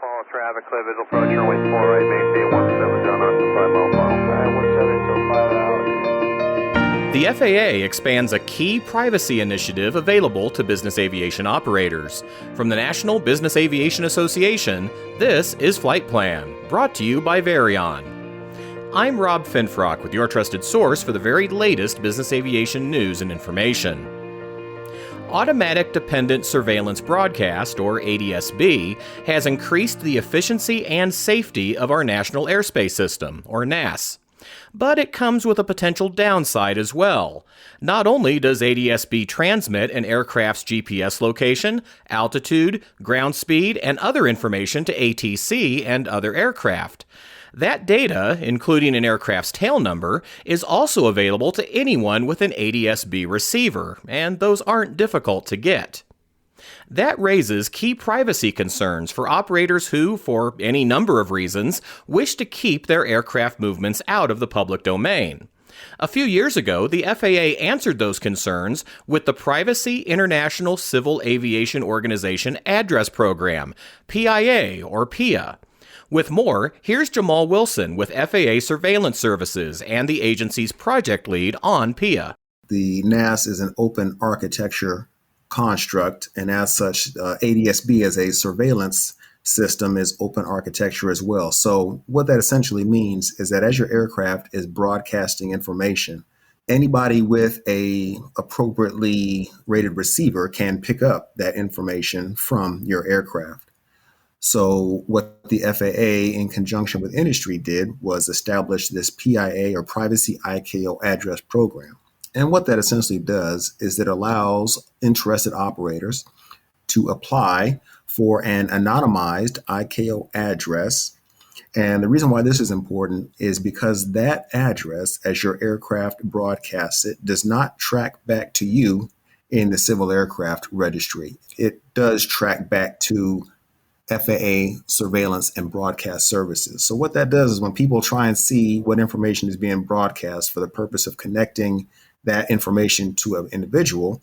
follow traffic, clear visual approach, runway 4 right, maintain 17, John Austin, 5 mile final. 17 till 5 out. The FAA expands a key privacy initiative available to business aviation operators. From the National Business Aviation Association, this is Flight Plan, brought to you by Varion. I'm Rob Finfrock with your trusted source for the very latest business aviation news and information. Automatic Dependent Surveillance Broadcast, or ADS-B, has increased the efficiency and safety of our National Airspace System, or NAS. But it comes with a potential downside as well. Not only does ADS-B transmit an aircraft's GPS location, altitude, ground speed, and other information to ATC and other aircraft. That data, including an aircraft's tail number, is also available to anyone with an ADS-B receiver, and those aren't difficult to get. That raises key privacy concerns for operators who, for any number of reasons, wish to keep their aircraft movements out of the public domain. A few years ago, the FAA answered those concerns with the Privacy International Civil Aviation Organization Address Program, PIA or PIA. With more, here's Jamal Wilson with FAA Surveillance Services and the agency's project lead on PIA. The NAS is an open architecture construct, and as such, ADS-B as a surveillance system is open architecture as well. So what that essentially means is that as your aircraft is broadcasting information, anybody with a appropriately rated receiver can pick up that information from your aircraft. So what the FAA in conjunction with industry did was establish this PIA or Privacy ICAO Address program. And what that essentially does is it allows interested operators to apply for an anonymized ICAO address. And the reason why this is important is because that address, as your aircraft broadcasts it, does not track back to you in the Civil Aircraft Registry. It does track back to FAA surveillance and broadcast services. So what that does is when people try and see what information is being broadcast for the purpose of connecting that information to an individual,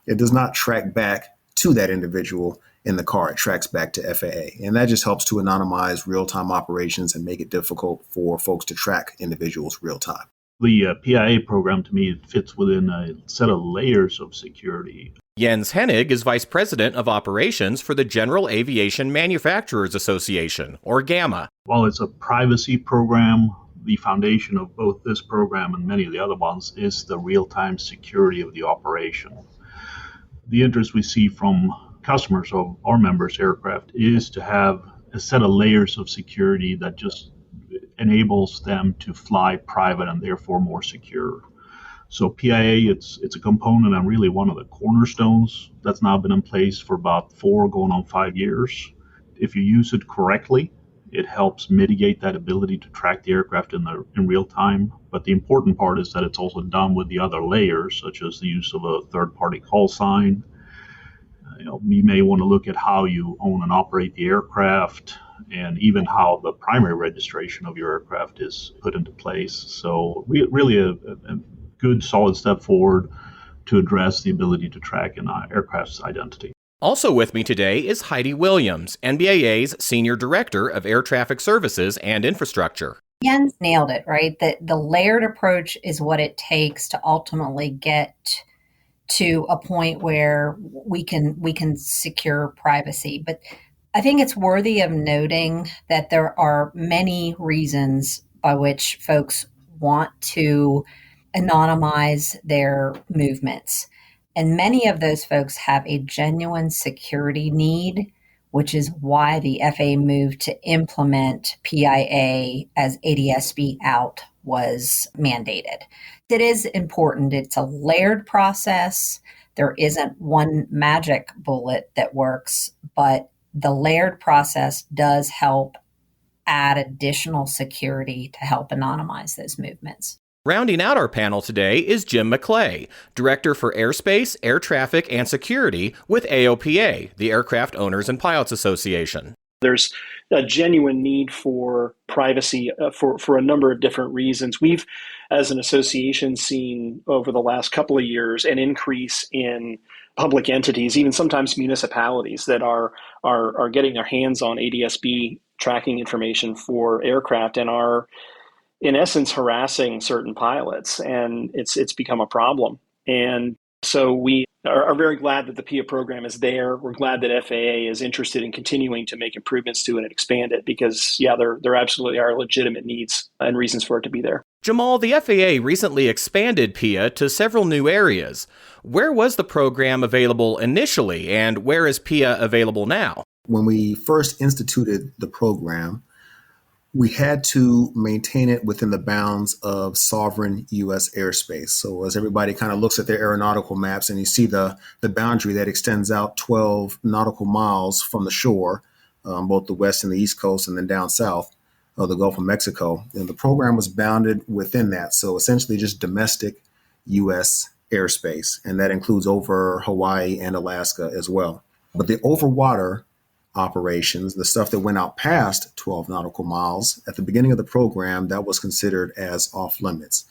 it does not track back to that individual in the car. It tracks back to FAA. And that just helps to anonymize real-time operations and make it difficult for folks to track individuals real-time. The PIA program, to me, fits within a set of layers of security. Jens Hennig is Vice President of Operations for the General Aviation Manufacturers Association, or GAMA. While it's a privacy program, the foundation of both this program and many of the other ones is the real-time security of the operation. The interest we see from customers of our members' aircraft is to have a set of layers of security that just enables them to fly private and therefore more secure. So PIA, it's a component and really one of the cornerstones that's now been in place for about 4 going on 5 years. If you use it correctly, it helps mitigate that ability to track the aircraft in real time. But the important part is that it's also done with the other layers, such as the use of a third-party call sign. You may want to look at how you own and operate the aircraft, and even how the primary registration of your aircraft is put into place. So really a good solid step forward to address the ability to track an aircraft's identity. Also with me today is Heidi Williams, NBAA's Senior Director of Air Traffic Services and Infrastructure. Jens nailed it, right? That the layered approach is what it takes to ultimately get to a point where we can secure privacy. But I think it's worthy of noting that there are many reasons by which folks want to anonymize their movements. And many of those folks have a genuine security need, which is why the FAA moved to implement PIA as ADS-B out was mandated. It is important. It's a layered process. There isn't one magic bullet that works, but the layered process does help add additional security to help anonymize those movements. Rounding out our panel today is Jim McClay, Director for Airspace, Air Traffic, and Security with AOPA, the Aircraft Owners and Pilots Association. There's a genuine need for privacy for a number of different reasons. We've, as an association, seen over the last couple of years an increase in public entities, even sometimes municipalities that are getting their hands on ADS-B tracking information for aircraft and are, in essence, harassing certain pilots, and it's become a problem. And so we are very glad that the PIA program is there. We're glad that FAA is interested in continuing to make improvements to it and expand it because, yeah, there absolutely are legitimate needs and reasons for it to be there. Jamal, the FAA recently expanded PIA to several new areas. Where was the program available initially, and where is PIA available now? When we first instituted the program, we had to maintain it within the bounds of sovereign U.S. airspace. So as everybody kind of looks at their aeronautical maps and you see the boundary that extends out 12 nautical miles from the shore, both the west and the east coast, and then down south of the Gulf of Mexico, and the program was bounded within that. So essentially just domestic U.S. airspace, and that includes over Hawaii and Alaska as well. But the overwater operations, the stuff that went out past 12 nautical miles, at the beginning of the program, that was considered as off limits.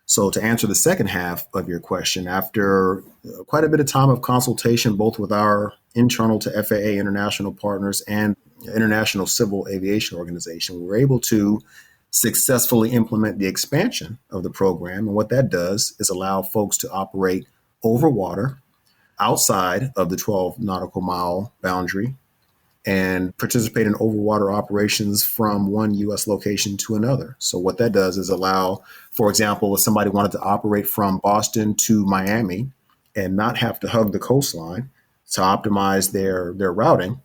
So to answer the second half of your question, after quite a bit of time of consultation, both with our internal to FAA international partners and International Civil Aviation Organization, we were able to successfully implement the expansion of the program. And what that does is allow folks to operate over water outside of the 12 nautical mile boundary and participate in overwater operations from one U.S. location to another. So what that does is allow, for example, if somebody wanted to operate from Boston to Miami and not have to hug the coastline to optimize their routing,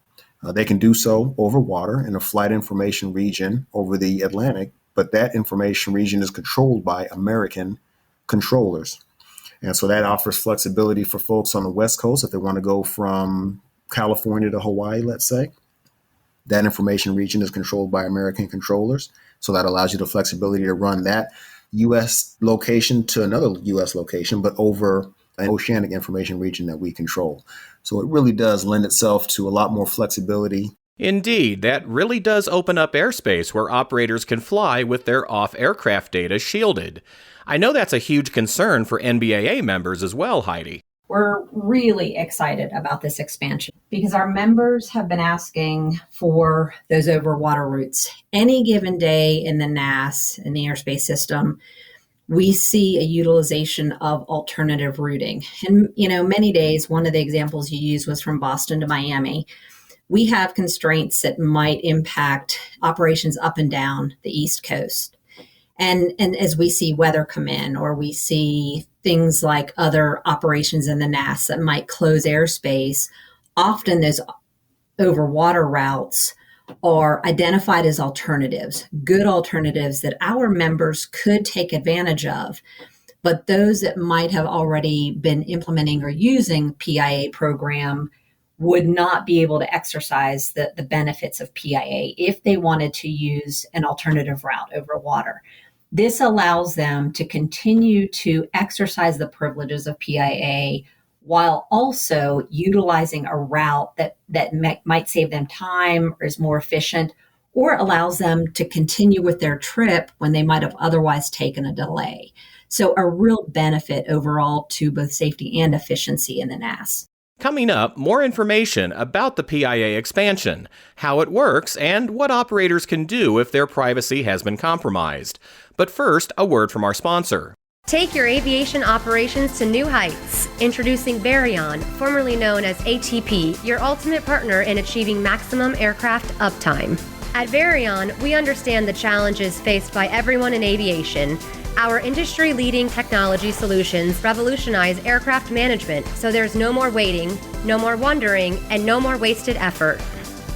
they can do so over water in a flight information region over the Atlantic, but that information region is controlled by American controllers. And so that offers flexibility for folks on the West Coast if they want to go from California to Hawaii, let's say. That information region is controlled by American controllers. So that allows you the flexibility to run that U.S. location to another U.S. location, but over an oceanic information region that we control. So it really does lend itself to a lot more flexibility. Indeed, that really does open up airspace where operators can fly with their off-aircraft data shielded. I know that's a huge concern for NBAA members as well, Heidi. We're really excited about this expansion because our members have been asking for those overwater routes. Any given day in the NAS, in the airspace system, we see a utilization of alternative routing. And, many days, one of the examples you used was from Boston to Miami. We have constraints that might impact operations up and down the East Coast. And as we see weather come in, or we see things like other operations in the NAS that might close airspace, often those overwater routes are identified as alternatives, good alternatives that our members could take advantage of. But those that might have already been implementing or using PIA program would not be able to exercise the benefits of PIA if they wanted to use an alternative route over water. This allows them to continue to exercise the privileges of PIA while also utilizing a route that might save them time or is more efficient, or allows them to continue with their trip when they might have otherwise taken a delay. So a real benefit overall to both safety and efficiency in the NAS. Coming up, more information about the PIA expansion, how it works, and what operators can do if their privacy has been compromised. But first, a word from our sponsor. Take your aviation operations to new heights. Introducing Varion, formerly known as ATP, your ultimate partner in achieving maximum aircraft uptime. At Varion, we understand the challenges faced by everyone in aviation. Our industry-leading technology solutions revolutionize aircraft management, so there's no more waiting, no more wondering, and no more wasted effort.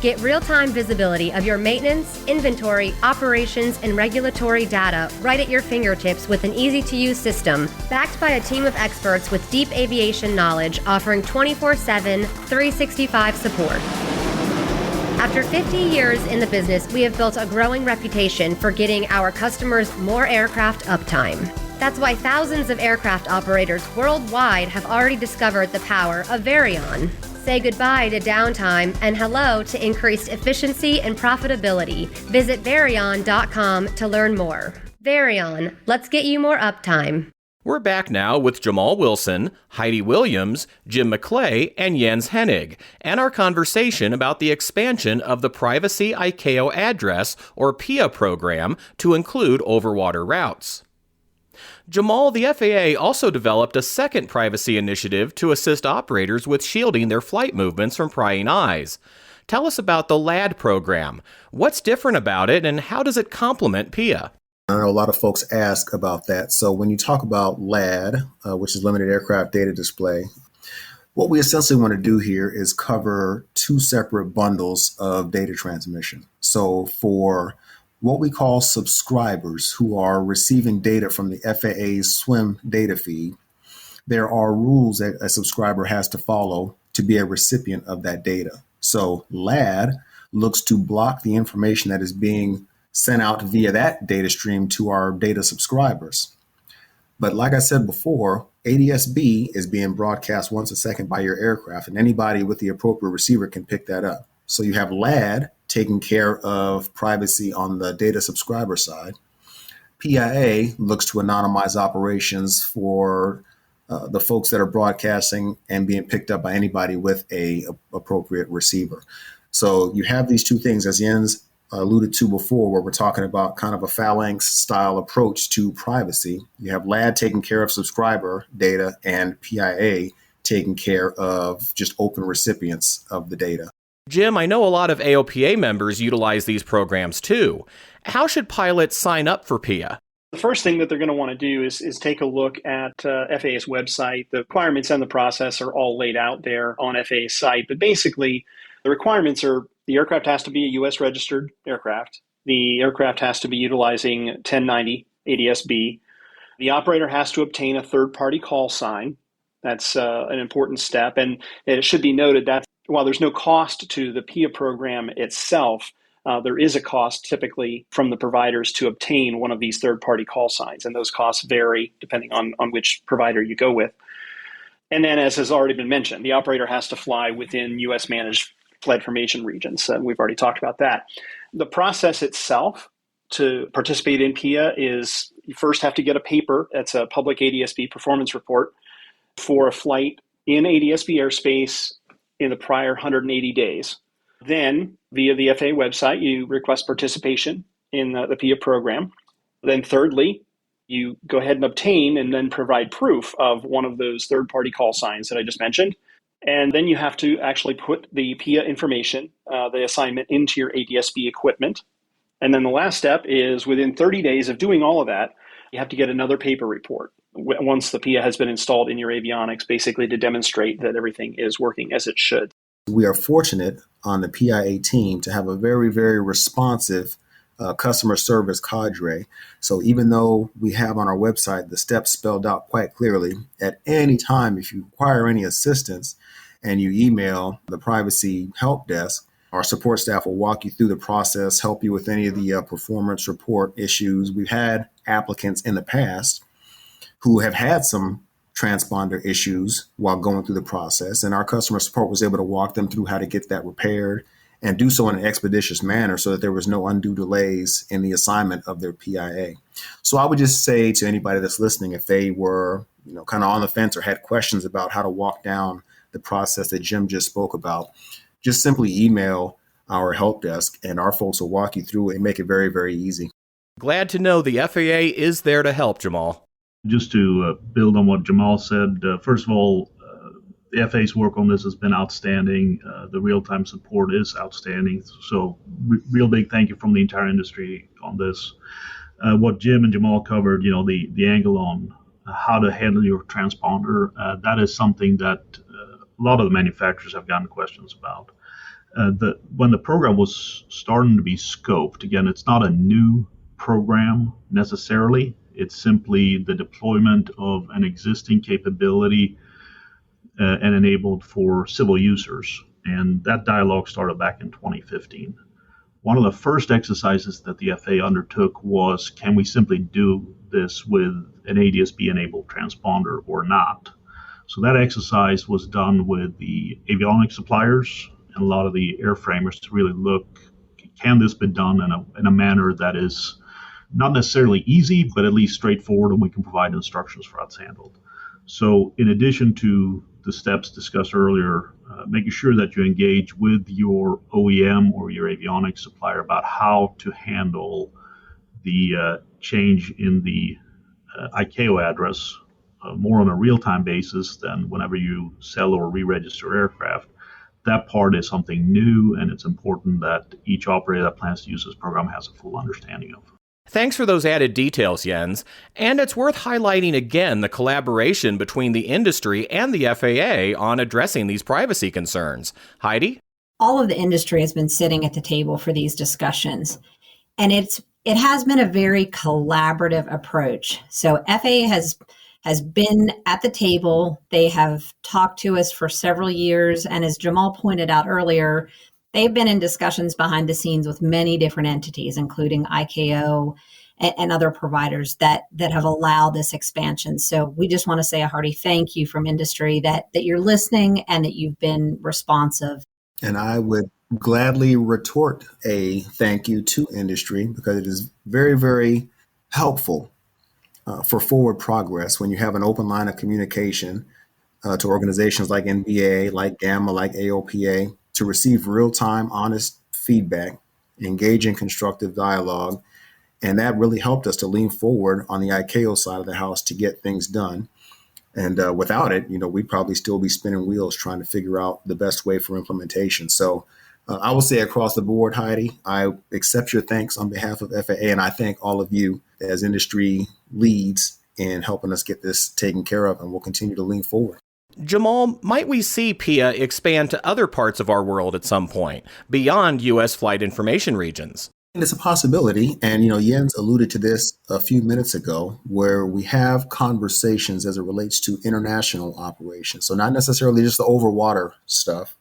Get real-time visibility of your maintenance, inventory, operations, and regulatory data right at your fingertips with an easy-to-use system, backed by a team of experts with deep aviation knowledge offering 24/7, 365 support. After 50 years in the business, we have built a growing reputation for getting our customers more aircraft uptime. That's why thousands of aircraft operators worldwide have already discovered the power of Varion. Say goodbye to downtime and hello to increased efficiency and profitability. Visit Varion.com to learn more. Varion, let's get you more uptime. We're back now with Jamal Wilson, Heidi Williams, Jim McClay, and Jens Hennig, and our conversation about the expansion of the Privacy ICAO Address, or PIA program, to include overwater routes. Jamal, the FAA also developed a second privacy initiative to assist operators with shielding their flight movements from prying eyes. Tell us about the LAD program. What's different about it, and how does it complement PIA? I know a lot of folks ask about that. So when you talk about LAD, which is Limited Aircraft Data Display, what we essentially want to do here is cover two separate bundles of data transmission. So for what we call subscribers who are receiving data from the FAA's SWIM data feed, there are rules that a subscriber has to follow to be a recipient of that data. So LAD looks to block the information that is being sent out via that data stream to our data subscribers. But like I said before, ADS-B is being broadcast once a second by your aircraft, and anybody with the appropriate receiver can pick that up. So you have LAD taking care of privacy on the data subscriber side. PIA looks to anonymize operations for the folks that are broadcasting and being picked up by anybody with a appropriate receiver. So you have these two things, as Jens alluded to before, where we're talking about kind of a phalanx style approach to privacy. You have LAD taking care of subscriber data and PIA taking care of just open recipients of the data. Jim, I know a lot of AOPA members utilize these programs too. How should pilots sign up for PIA? The first thing that they're going to want to do is take a look at FAA's website. The requirements and the process are all laid out there on FAA's site. But basically, the requirements are the aircraft has to be a U.S. registered aircraft. The aircraft has to be utilizing 1090 ADS-B. The operator has to obtain a third-party call sign. That's an important step. And it should be noted that while there's no cost to the PIA program itself, there is a cost typically from the providers to obtain one of these third-party call signs. And those costs vary depending on which provider you go with. And then, as has already been mentioned, the operator has to fly within U.S. managed flight formation regions. We've already talked about that. The process itself to participate in PIA is you first have to get a paper. That's a public ADS-B performance report for a flight in ADS-B airspace in the prior 180 days. Then, via the FAA website, you request participation in the PIA program. Then thirdly, you go ahead and obtain and then provide proof of one of those third-party call signs that I just mentioned. And then you have to actually put the PIA information, the assignment, into your ADS-B equipment. And then the last step is within 30 days of doing all of that, you have to get another paper report once the PIA has been installed in your avionics, basically to demonstrate that everything is working as it should. We are fortunate on the PIA team to have a very, very responsive customer service cadre. So even though we have on our website the steps spelled out quite clearly, at any time, if you require any assistance and you email the privacy help desk, our support staff will walk you through the process, help you with any of the performance report issues. We've had applicants in the past who have had some transponder issues while going through the process, and our customer support was able to walk them through how to get that repaired and do so in an expeditious manner so that there was no undue delays in the assignment of their PIA. So I would just say to anybody that's listening, if they were, kind of on the fence or had questions about how to walk down the process that Jim just spoke about, just simply email our help desk and our folks will walk you through it and make it very, very easy. Glad to know the FAA is there to help, Jamal. Just to build on what Jamal said, first of all, the FAA's work on this has been outstanding. The real-time support is outstanding. So real big thank you from the entire industry on this. What Jim and Jamal covered, the angle on how to handle your transponder, that is something that a lot of the manufacturers have gotten questions about. When the program was starting to be scoped, again, it's not a new program necessarily. It's simply the deployment of an existing capability and enabled for civil users. And that dialogue started back in 2015. One of the first exercises that the FAA undertook was, can we simply do this with an ADS-B enabled transponder or not? So that exercise was done with the avionics suppliers and a lot of the airframers to really look, can this be done in a manner that is Not necessarily easy, but at least straightforward, and we can provide instructions for how it's handled. So in addition to the steps discussed earlier, making sure that you engage with your OEM or your avionics supplier about how to handle the change in the ICAO address more on a real-time basis than whenever you sell or re-register aircraft. That part is something new, and it's important that each operator that plans to use this program has a full understanding of. Thanks for those added details, Jens. And it's worth highlighting again the collaboration between the industry and the FAA on addressing these privacy concerns. Heidi? All of the industry has been sitting at the table for these discussions, and it has been a very collaborative approach. So FAA has been at the table. They have talked to us for several years, and as Jamal pointed out earlier, they've been in discussions behind the scenes with many different entities, including ICAO and other providers that have allowed this expansion. So we just want to say a hearty thank you from industry that you're listening and that you've been responsive. And I would gladly retort a thank you to industry, because it is very, very helpful for forward progress when you have an open line of communication to organizations like NBAA, like GAMA, like AOPA, to receive real-time, honest feedback, engage in constructive dialogue. And that really helped us to lean forward on the ICAO side of the house to get things done. And without it, we'd probably still be spinning wheels trying to figure out the best way for implementation. So I will say across the board, Heidi, I accept your thanks on behalf of FAA, and I thank all of you as industry leads in helping us get this taken care of, and we'll continue to lean forward. Jamal, might we see PIA expand to other parts of our world at some point, beyond U.S. flight information regions? And it's a possibility, and Jens alluded to this a few minutes ago, where we have conversations as it relates to international operations. So not necessarily just the overwater stuff,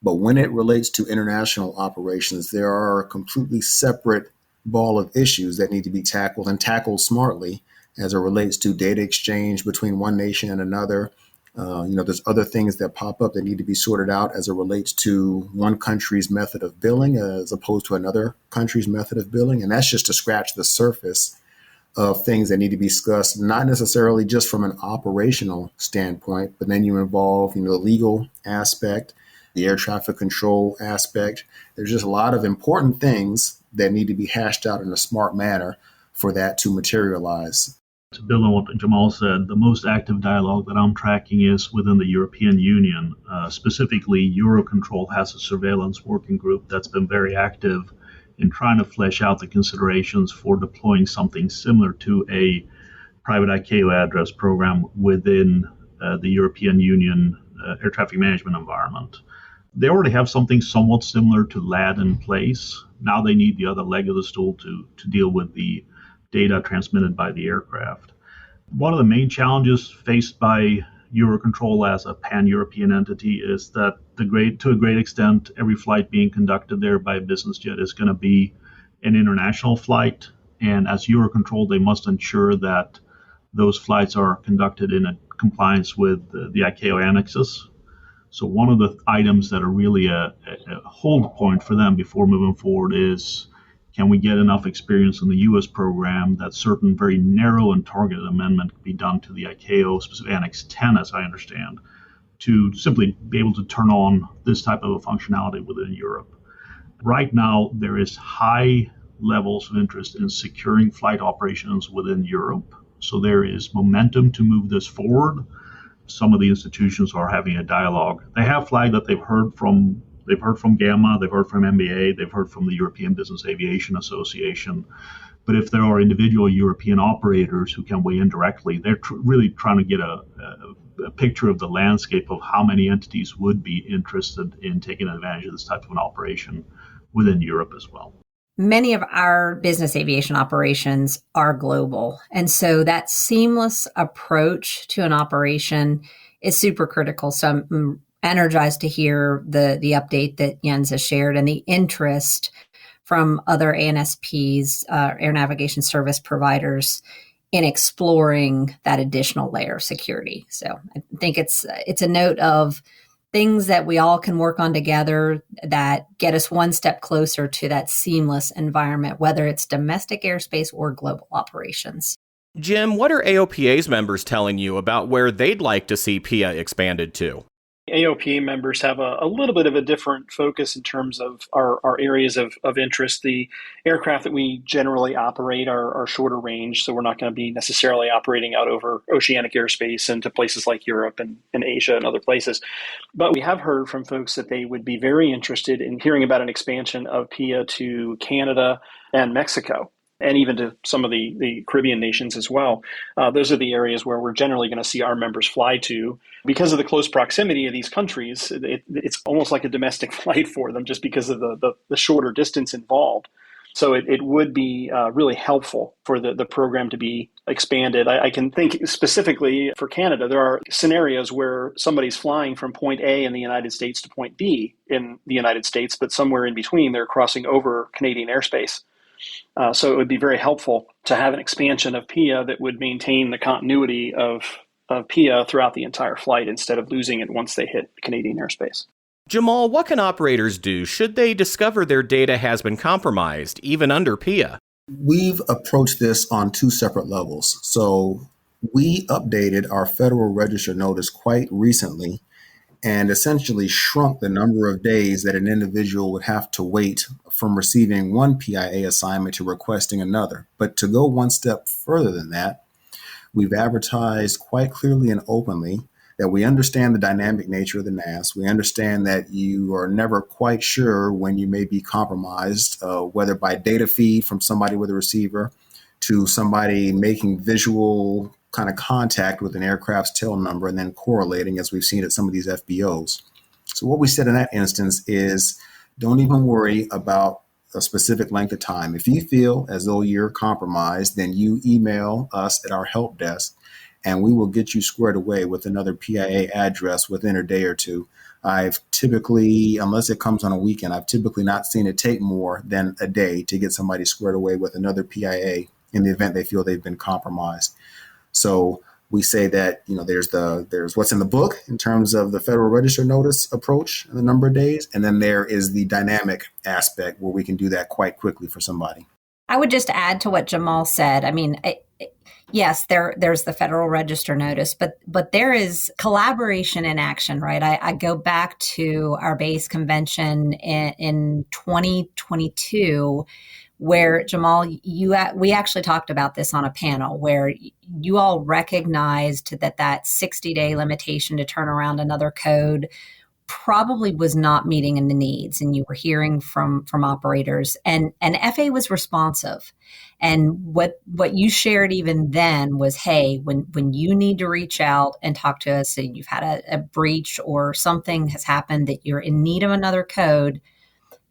but when it relates to international operations, there are a completely separate ball of issues that need to be tackled, and tackled smartly, as it relates to data exchange between one nation and another. There's other things that pop up that need to be sorted out as it relates to one country's method of billing as opposed to another country's method of billing. And that's just to scratch the surface of things that need to be discussed, not necessarily just from an operational standpoint, but then you involve, the legal aspect, the air traffic control aspect. There's just a lot of important things that need to be hashed out in a smart manner for that to materialize. To build on what Jamal said, the most active dialogue that I'm tracking is within the European Union. Specifically, Eurocontrol has a surveillance working group that's been very active in trying to flesh out the considerations for deploying something similar to a private ICAO address program within the European Union air traffic management environment. They already have something somewhat similar to LAD in place. Now they need the other leg of the stool to deal with the data transmitted by the aircraft. One of the main challenges faced by Eurocontrol as a pan-European entity is that to a great extent, every flight being conducted there by a business jet is going to be an international flight. And as Eurocontrol, they must ensure that those flights are conducted in compliance with the ICAO annexes. So one of the items that are really a hold point for them before moving forward is, can we get enough experience in the U.S. program that certain very narrow and targeted amendment can be done to the ICAO, specific Annex 10, as I understand, to simply be able to turn on this type of a functionality within Europe. Right now, there is high levels of interest in securing flight operations within Europe. So there is momentum to move this forward. Some of the institutions are having a dialogue. They have flagged that they've heard from GAMA, they've heard from NBAA, they've heard from the European Business Aviation Association. But if there are individual European operators who can weigh in directly, they're really trying to get a picture of the landscape of how many entities would be interested in taking advantage of this type of an operation within Europe as well. Many of our business aviation operations are global. And so that seamless approach to an operation is super critical. So I'm energized to hear the update that Jens has shared and the interest from other ANSPs, air navigation service providers, in exploring that additional layer of security. So I think it's a note of things that we all can work on together that get us one step closer to that seamless environment, whether it's domestic airspace or global operations. Jim, what are AOPA's members telling you about where they'd like to see PIA expanded to? AOPA members have a little bit of a different focus in terms of our areas of interest. The aircraft that we generally operate are shorter range, so we're not going to be necessarily operating out over oceanic airspace into places like Europe and Asia and other places. But we have heard from folks that they would be very interested in hearing about an expansion of PIA to Canada and Mexico, and even to some of the Caribbean nations as well. Those are the areas where we're generally going to see our members fly to. Because of the close proximity of these countries, it's almost like a domestic flight for them just because of the shorter distance involved. So it would be really helpful for the program to be expanded. I can think specifically for Canada, there are scenarios where somebody's flying from point A in the United States to point B in the United States, but somewhere in between they're crossing over Canadian airspace. So it would be very helpful to have an expansion of PIA that would maintain the continuity of PIA throughout the entire flight instead of losing it once they hit Canadian airspace. Jamal, what can operators do should they discover their data has been compromised, even under PIA? We've approached this on two separate levels. So we updated our Federal Register notice quite recently and essentially shrunk the number of days that an individual would have to wait from receiving one PIA assignment to requesting another. But to go one step further than that, we've advertised quite clearly and openly that we understand the dynamic nature of the NAS. We understand that you are never quite sure when you may be compromised, whether by data feed from somebody with a receiver to somebody making visual kind of contact with an aircraft's tail number and then correlating, as we've seen at some of these FBOs. So what we said in that instance is don't even worry about a specific length of time. If you feel as though you're compromised, then you email us at our help desk and we will get you squared away with another PIA address within a day or two. I've typically, unless it comes on a weekend, I've typically not seen it take more than a day to get somebody squared away with another PIA in the event they feel they've been compromised. So we say that, there's what's in the book in terms of the Federal Register notice approach and the number of days. And then there is the dynamic aspect where we can do that quite quickly for somebody. I would just add to what Jamal said. I mean, yes, there's the Federal Register notice, but there is collaboration in action, right? I go back to our base convention in 2022, where Jamal, we actually talked about this on a panel where you all recognized that 60-day limitation to turn around another code probably was not meeting in the needs, and you were hearing from operators, and FAA was responsive. And what you shared even then was, hey, when you need to reach out and talk to us, and you've had a breach or something has happened that you're in need of another code,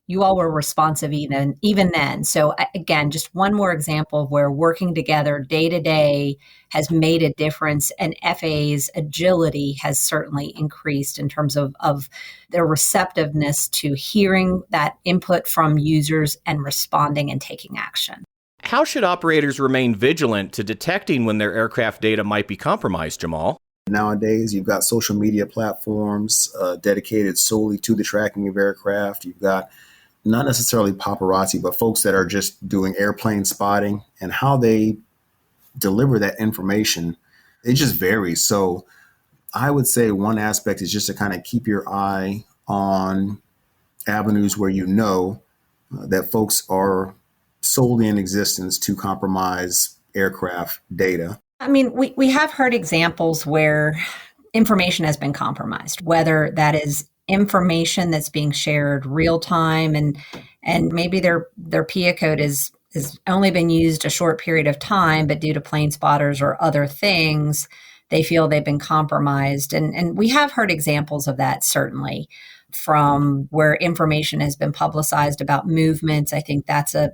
you all were responsive even then. So again, just one more example of where working together day to day has made a difference, and FAA's agility has certainly increased in terms of their receptiveness to hearing that input from users and responding and taking action. How should operators remain vigilant to detecting when their aircraft data might be compromised, Jamal? Nowadays, you've got social media platforms dedicated solely to the tracking of aircraft. You've got not necessarily paparazzi, but folks that are just doing airplane spotting, and how they deliver that information, it just varies. So I would say one aspect is just to kind of keep your eye on avenues where that folks are solely in existence to compromise aircraft data. I mean, we have heard examples where information has been compromised, whether that is information that's being shared real time, and maybe their PIA code has only been used a short period of time, but due to plane spotters or other things, they feel they've been compromised. And we have heard examples of that, certainly, from where information has been publicized about movements. I think that's a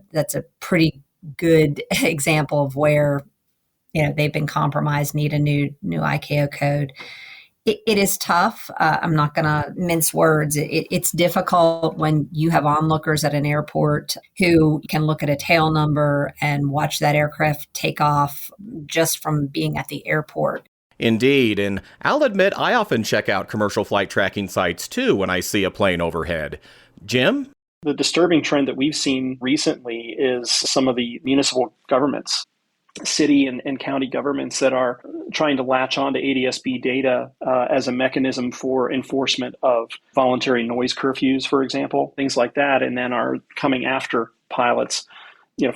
pretty good example of where they've been compromised, need a new ICAO code. It is tough. I'm not going to mince words. It's difficult when you have onlookers at an airport who can look at a tail number and watch that aircraft take off just from being at the airport. Indeed, and I'll admit I often check out commercial flight tracking sites too when I see a plane overhead. Jim? The disturbing trend that we've seen recently is some of the municipal governments, city and county governments that are trying to latch on to ADS-B data as a mechanism for enforcement of voluntary noise curfews, for example, things like that, and then are coming after pilots,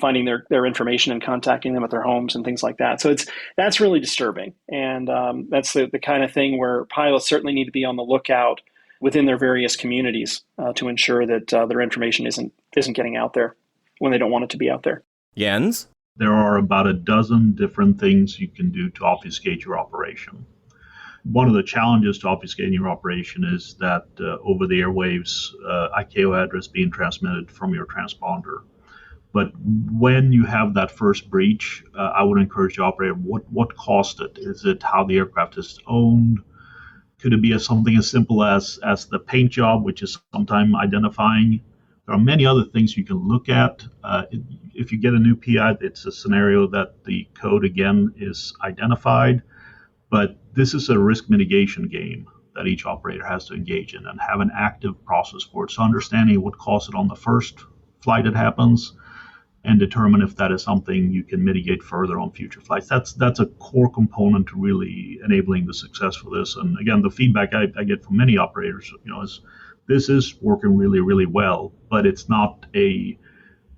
finding their information and contacting them at their homes and things like that. So that's really disturbing. And that's the kind of thing where pilots certainly need to be on the lookout within their various communities to ensure that their information isn't getting out there when they don't want it to be out there. Jens? There are about a dozen different things you can do to obfuscate your operation. One of the challenges to obfuscating your operation is that over the airwaves, ICAO address being transmitted from your transponder. But when you have that first breach, I would encourage the operator, what caused it? Is it how the aircraft is owned? Could it be something as simple as the paint job, which is sometimes identifying? There are many other things you can look at. If you get a new PI, it's a scenario that the code, again, is identified. But this is a risk mitigation game that each operator has to engage in and have an active process for it. So understanding what caused it on the first flight it happens and determine if that is something you can mitigate further on future flights. That's a core component to really enabling the success for this. And again, the feedback I get from many operators, is this is working really, really well, but it's not a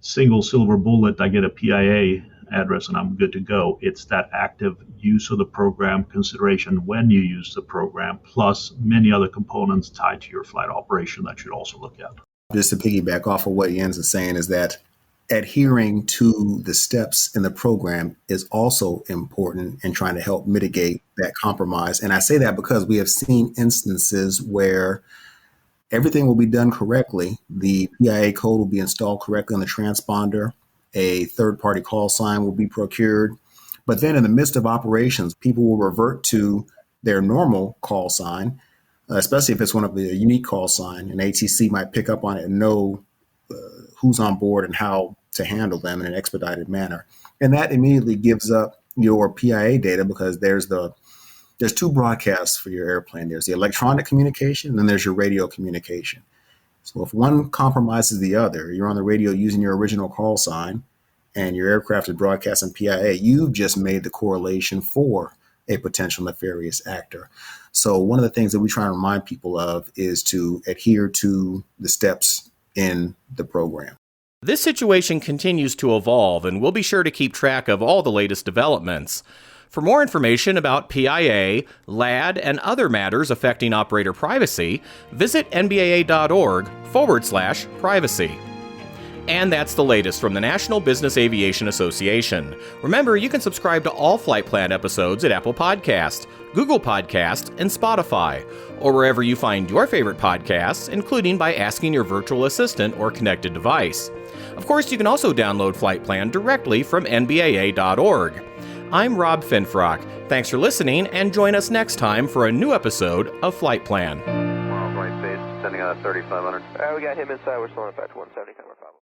single silver bullet. I get a PIA address and I'm good to go. It's that active use of the program, consideration when you use the program, plus many other components tied to your flight operation that you should also look at. Just to piggyback off of what Jens is saying is that adhering to the steps in the program is also important in trying to help mitigate that compromise. And I say that because we have seen instances where everything will be done correctly. The PIA code will be installed correctly on the transponder. A third-party call sign will be procured. But then in the midst of operations, people will revert to their normal call sign, especially if it's one of the unique call sign. An ATC might pick up on it and know who's on board and how to handle them in an expedited manner. And that immediately gives up your PIA data because there's two broadcasts for your airplane. There's the electronic communication and then there's your radio communication. So if one compromises the other, you're on the radio using your original call sign and your aircraft is broadcasting PIA, you've just made the correlation for a potential nefarious actor. So one of the things that we try to remind people of is to adhere to the steps in the program. This situation continues to evolve, and we'll be sure to keep track of all the latest developments. For more information about PIA, LAD, and other matters affecting operator privacy, visit nbaa.org/privacy. And that's the latest from the National Business Aviation Association. Remember, you can subscribe to all Flight Plan episodes at Apple Podcasts, Google Podcasts, and Spotify, or wherever you find your favorite podcasts, including by asking your virtual assistant or connected device. Of course, you can also download Flight Plan directly from nbaa.org. I'm Rob Finfrock. Thanks for listening, and join us next time for a new episode of Flight Plan. Right base, sending out a 3500. All right, we got him inside. We're still on 170, camera 5.